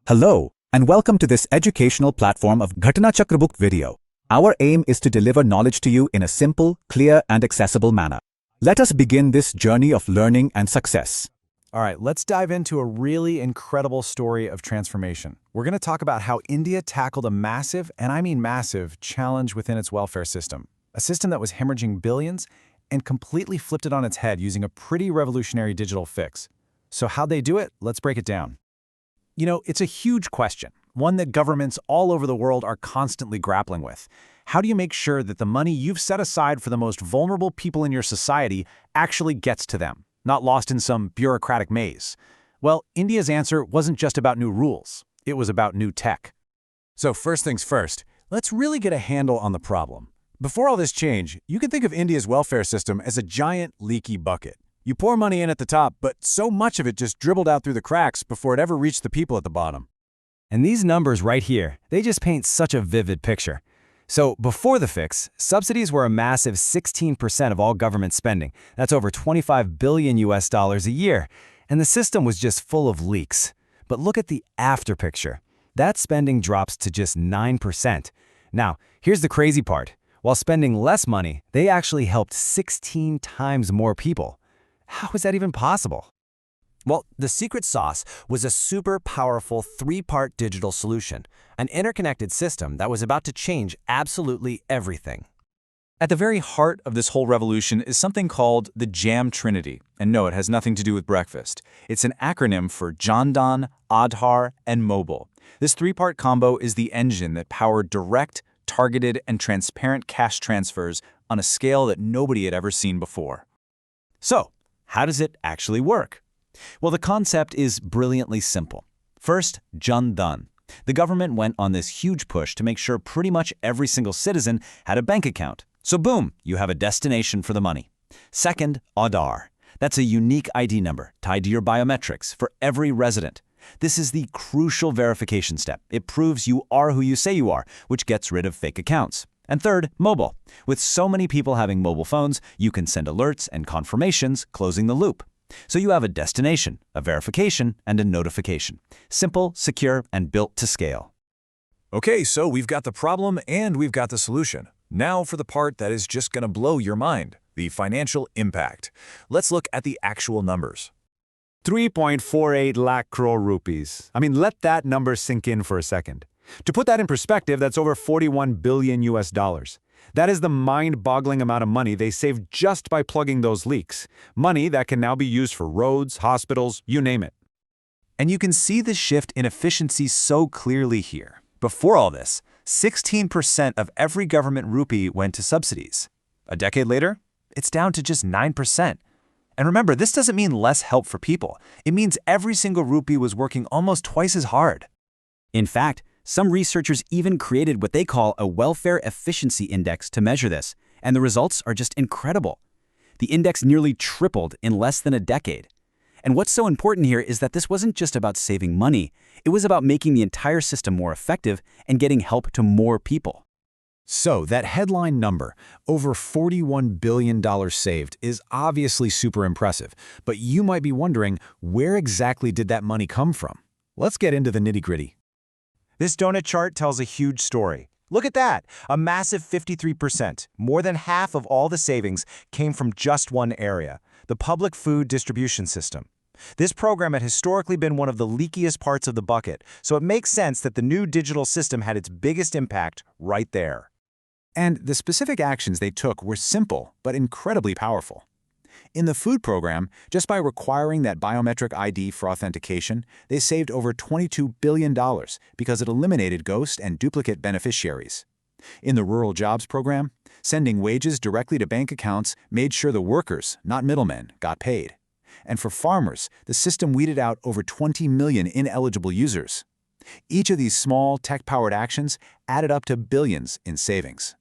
Hello, and welcome to this educational platform of Ghatana Chakra Book video. Our aim is to deliver knowledge to you in a simple, clear, and accessible manner. Let us begin this journey of learning and success. All right, let's dive into a really incredible story of transformation. We're going to talk about how India tackled a massive, and I mean massive, challenge within its welfare system. A system that was hemorrhaging billions and completely flipped it on its head using a pretty revolutionary digital fix. So how'd they do it? Let's break it down. You know, it's a huge question, one that governments all over the world are constantly grappling with. How do you make sure that the money you've set aside for the most vulnerable people in your society actually gets to them, not lost in some bureaucratic maze? Well, India's answer wasn't just about new rules. It was about new tech. So first things first, let's really get a handle on the problem. Before all this change, you can think of India's welfare system as a giant, leaky bucket. You pour money in at the top, but so much of it just dribbled out through the cracks before it ever reached the people at the bottom. And these numbers right here, they just paint such a vivid picture. So before the fix, subsidies were a massive 16% of all government spending. That's over $25 billion a year. And the system was just full of leaks. But look at the after picture. That spending drops to just 9%. Now, here's the crazy part. While spending less money, they actually helped 16 times more people. How is that even possible? Well, the secret sauce was a super powerful three-part digital solution, an interconnected system that was about to change absolutely everything. At the very heart of this whole revolution is something called the Jam Trinity. And no, it has nothing to do with breakfast. It's an acronym for Jan Dhan, Aadhaar, and Mobile. This three-part combo is the engine that powered direct, targeted, and transparent cash transfers on a scale that nobody had ever seen before. So, how does it actually work? Well, the concept is brilliantly simple. First, Jan Dhan. The government went on this huge push to make sure pretty much every single citizen had a bank account. So boom, you have a destination for the money. Second, Aadhaar. That's a unique ID number tied to your biometrics for every resident. This is the crucial verification step. It proves you are who you say you are, which gets rid of fake accounts. And third, mobile. With so many people having mobile phones, you can send alerts and confirmations, closing the loop. So you have a destination, a verification, and a notification. Simple, secure, and built to scale. Okay, so we've got the problem and we've got the solution. Now for the part that is just going to blow your mind, the financial impact. Let's look at the actual numbers. 3.48 lakh crore rupees. I mean, let that number sink in for a second. To put that in perspective, that's over $41 billion. That is the mind-boggling amount of money they saved just by plugging those leaks. Money that can now be used for roads, hospitals, you name it. And you can see the shift in efficiency so clearly here. Before all this, 16% of every government rupee went to subsidies. A decade later, it's down to just 9%. And remember, this doesn't mean less help for people. It means every single rupee was working almost twice as hard. In fact, some researchers even created what they call a welfare efficiency index to measure this, and the results are just incredible. The index nearly tripled in less than a decade. And what's so important here is that this wasn't just about saving money, it was about making the entire system more effective and getting help to more people. So that headline number, over $41 billion saved, is obviously super impressive. But you might be wondering, where exactly did that money come from? Let's get into the nitty-gritty. This donut chart tells a huge story. Look at that, a massive 53%. More than half of all the savings came from just one area, the public food distribution system. This program had historically been one of the leakiest parts of the bucket, so it makes sense that the new digital system had its biggest impact right there. And the specific actions they took were simple, but incredibly powerful. In the food program, just by requiring that biometric ID for authentication, they saved over $22 billion because it eliminated ghost and duplicate beneficiaries. In the rural jobs program, sending wages directly to bank accounts made sure the workers, not middlemen, got paid. And for farmers, the system weeded out over 20 million ineligible users. Each of these small, tech-powered actions added up to billions in savings.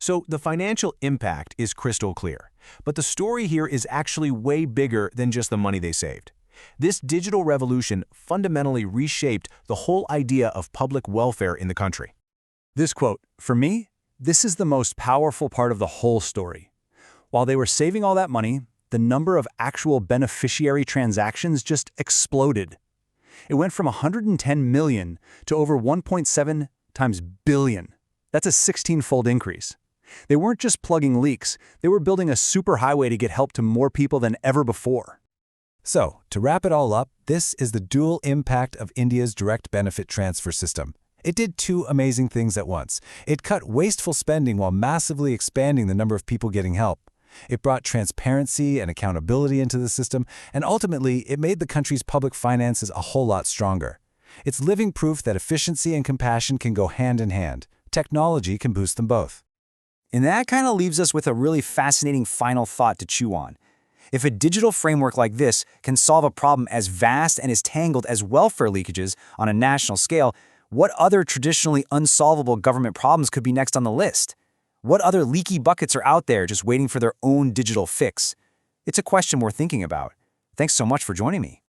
So the financial impact is crystal clear. But the story here is actually way bigger than just the money they saved. This digital revolution fundamentally reshaped the whole idea of public welfare in the country. This quote, "For me, this is the most powerful part of the whole story. While they were saving all that money, the number of actual beneficiary transactions just exploded. It went from 110 million to over 1.7 times billion. That's a 16-fold increase. They weren't just plugging leaks, they were building a superhighway to get help to more people than ever before. So, to wrap it all up, this is the dual impact of India's direct benefit transfer system. It did two amazing things at once. It cut wasteful spending while massively expanding the number of people getting help. It brought transparency and accountability into the system, and ultimately, it made the country's public finances a whole lot stronger. It's living proof that efficiency and compassion can go hand in hand. Technology can boost them both. And that kind of leaves us with a really fascinating final thought to chew on. If a digital framework like this can solve a problem as vast and as tangled as welfare leakages on a national scale, what other traditionally unsolvable government problems could be next on the list? What other leaky buckets are out there just waiting for their own digital fix? It's a question we're thinking about. Thanks so much for joining me.